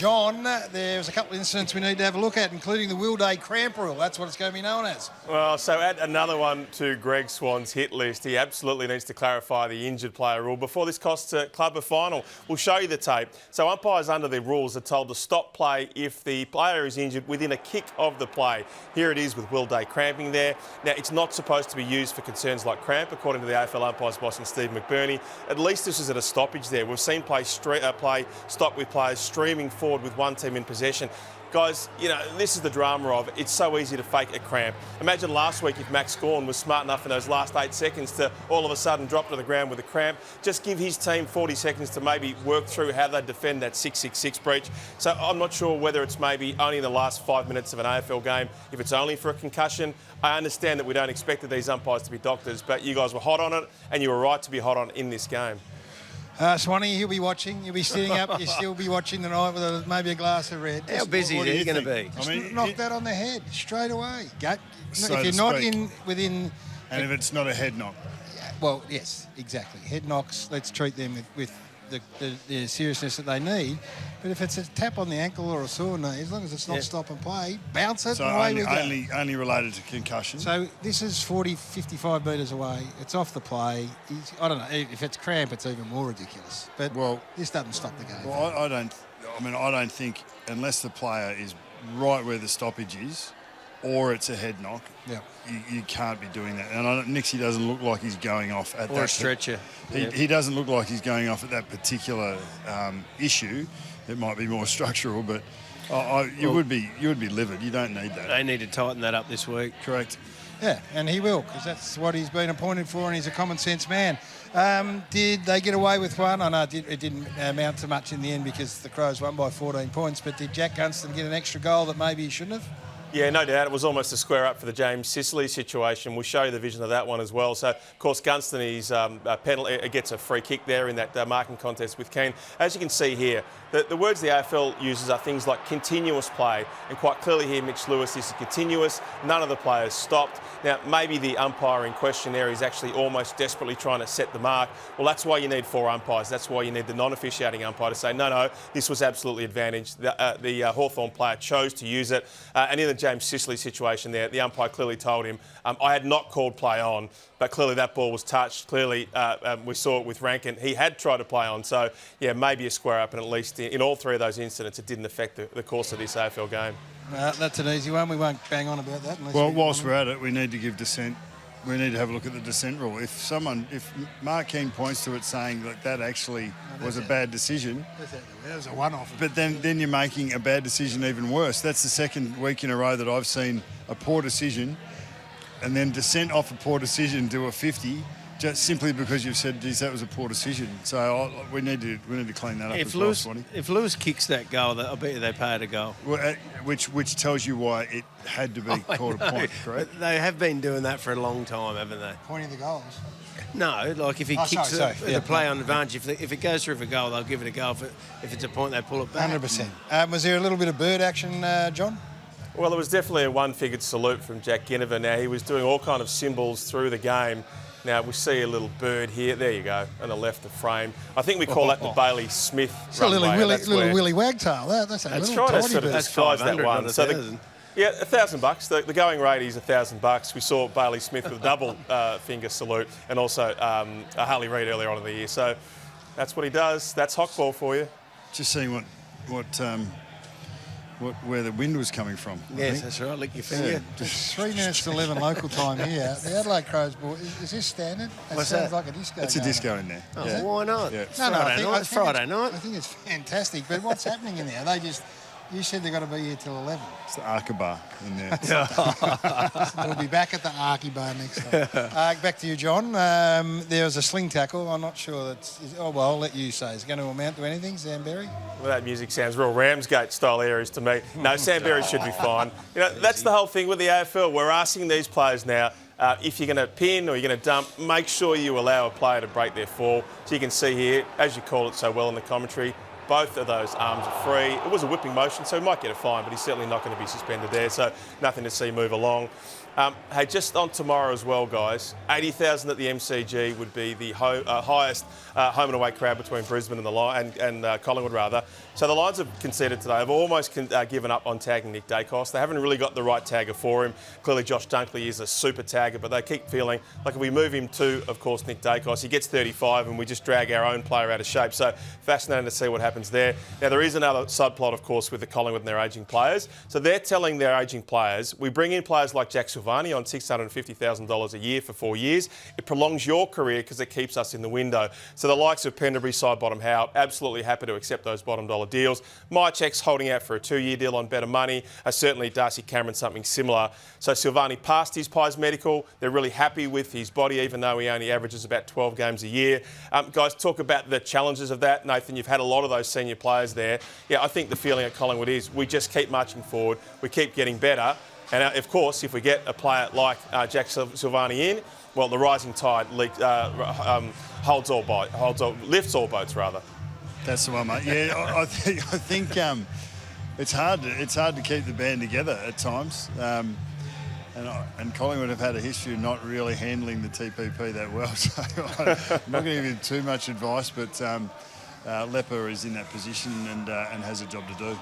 John, there's a couple of incidents we need to have a look at, including the Will Day cramp rule. That's what it's going to be known as. Well, so add another one to Greg Swan's hit list. He absolutely needs to clarify the injured player rule before this costs a club a final. We'll show you the tape. So umpires under the rules are told to stop play if the player is injured within a kick of the play. Here it is with Will Day cramping there. Now, it's not supposed to be used for concerns like cramp, according to the AFL umpires boss and Steve McBurney. At least this is at a stoppage there. We've seen play stop with players streaming forward with one team in possession. Guys, you know, this is the drama of it. It's so easy to fake a cramp. Imagine last week if Max Gawn was smart enough in those last 8 seconds to all of a sudden drop to the ground with a cramp. Just give his team 40 seconds to maybe work through how they defend that 666 breach. So I'm not sure whether it's maybe only in the last 5 minutes of an AFL game, if it's only for a concussion. I understand that we don't expect these umpires to be doctors, but you guys were hot on it, and you were right to be hot on it in this game. Swanee, he'll be watching. You'll be sitting up. You'll still be watching tonight with maybe a glass of red. How busy is he going to be? Just knock that on the head straight away. So if you're not within... And if it's not a head knock? Well, yes, exactly. Head knocks, let's treat them with the seriousness that they need. But if it's a tap on the ankle or a sore knee, as long as it's not stop and play, bounce it so and away we go. Only related to concussion? So this is 40, 55 metres away. It's off the play. I don't know. If it's cramp, it's even more ridiculous. But this doesn't stop the game. Well, I don't think, unless the player is right where the stoppage is, or it's a head knock, you can't be doing that. And Nixie doesn't look like he's going off at that. Or a stretcher. He doesn't look like he's going off at that particular issue. It might be more structural, but you would be livid. You don't need that. They need to tighten that up this week. Correct. Yeah, and he will, because that's what he's been appointed for, and he's a common sense man. Did they get away with one? I know it didn't amount to much in the end because the Crows won by 14 points, but did Jack Gunston get an extra goal that maybe he shouldn't have? Yeah, no doubt. It was almost a square up for the James Sicily situation. We'll show you the vision of that one as well. So, of course, Gunston gets a free kick there in that marking contest with Keane. As you can see here, the words the AFL uses are things like continuous play. And quite clearly here, Mitch Lewis, this is continuous. None of the players stopped. Now, maybe the umpire in question there is actually almost desperately trying to set the mark. Well, that's why you need 4 umpires. That's why you need the non-officiating umpire to say, no, this was absolutely advantaged. The Hawthorn player chose to use it. And in the James Sicily situation there, the umpire clearly told him, I had not called play on, but clearly that ball was touched. Clearly, we saw it with Rankin. He had tried to play on. So, yeah, maybe a square up, and at least in all 3 of those incidents, it didn't affect the course of this AFL game. That's an easy one. We won't bang on about that. Well, whilst we're at it, we need to give Dissent. We need to have a look at the Dissent rule. If Mark Keane points to it saying that actually was a bad decision, that was a one-off. But then you're making a bad decision even worse. That's the second week in a row that I've seen a poor decision, and then Dissent off a poor decision do a 50. Just simply because you've said, geez, that was a poor decision. So we need to clean that up as well, Swanee. If Lewis kicks that goal, I bet you they pay it a goal. Well, which tells you why it had to be called a point, correct? But they have been doing that for a long time, haven't they? Pointing the goals? No, like if he kicks the play on advantage, if it goes through for a goal, they'll give it a go. If it's a point, they pull it back. 100%. Was there a little bit of bird action, John? Well, it was definitely a one-figured salute from Jack Ginnivan. Now, he was doing all kind of symbols through the game. Now, we see a little bird here. There you go, on the left of frame. I think we call that the Bailey Smith runway. Little Willy Wagtail. That's little tiny bird. That's that one. So $1,000. The going rate is $1,000. We saw Bailey Smith with a double finger salute, and also Harley Reid earlier on in the year. So that's what he does. That's hockball for you. Just seeing where the wind was coming from. Yes, that's right. Lick your finger. Yeah. Just 3 minutes to 11 local time here. The Adelaide Crows ball. Is this standard? What's sounds that? like a disco. It's a disco in there. Oh, yeah. Why not? Yeah. It's Friday night. I think it's fantastic. But what's happening in there? You said they've got to be here till 11. It's the Arca Bar in there. We'll be back at the Arky Bar next time. Back to you, John. There was a sling tackle. I'm not sure I'll let you say. Is it going to amount to anything, Sam Berry? Well, that music sounds real Ramsgate-style areas to me. No, Sam Berry should be fine. That's the whole thing with the AFL. We're asking these players now, if you're going to pin or you're going to dump, make sure you allow a player to break their fall. So you can see here, as you call it so well in the commentary, Both of those arms are free. It was a whipping motion, so he might get a fine, but he's certainly not going to be suspended there, so nothing to see move along. Hey, just on tomorrow as well, guys, 80,000 at the MCG would be the highest home and away crowd between Brisbane and Collingwood, rather. So the Lions have conceded today. They've almost given up on tagging Nick Dacos. They haven't really got the right tagger for him. Clearly, Josh Dunkley is a super tagger, but they keep feeling like if we move him to, of course, Nick Dacos, he gets 35 and we just drag our own player out of shape. So fascinating to see what happens there. Now, there is another subplot, of course, with the Collingwood and their ageing players. So they're telling their ageing players, we bring in players like Jack Silvani on $650,000 a year for 4 years. It prolongs your career because it keeps us in the window. So the likes of Penderbury, Sidebottom, Howe, absolutely happy to accept those bottom dollar deals. Mycheck's holding out for a 2-year deal on better money. Certainly Darcy Cameron, something similar. So Silvani passed his Pies medical. They're really happy with his body, even though he only averages about 12 games a year. Guys, talk about the challenges of that. Nathan, you've had a lot of those senior players there. Yeah, I think the feeling at Collingwood is we just keep marching forward. We keep getting better. And of course, if we get a player like Jack Silvani in, well, the rising tide lifts all boats, rather. That's the one, mate. Yeah, I think it's hard to keep the band together at times. And Collingwood have had a history of not really handling the TPP that well. So I'm not going to give you too much advice, but Lepper is in that position and has a job to do.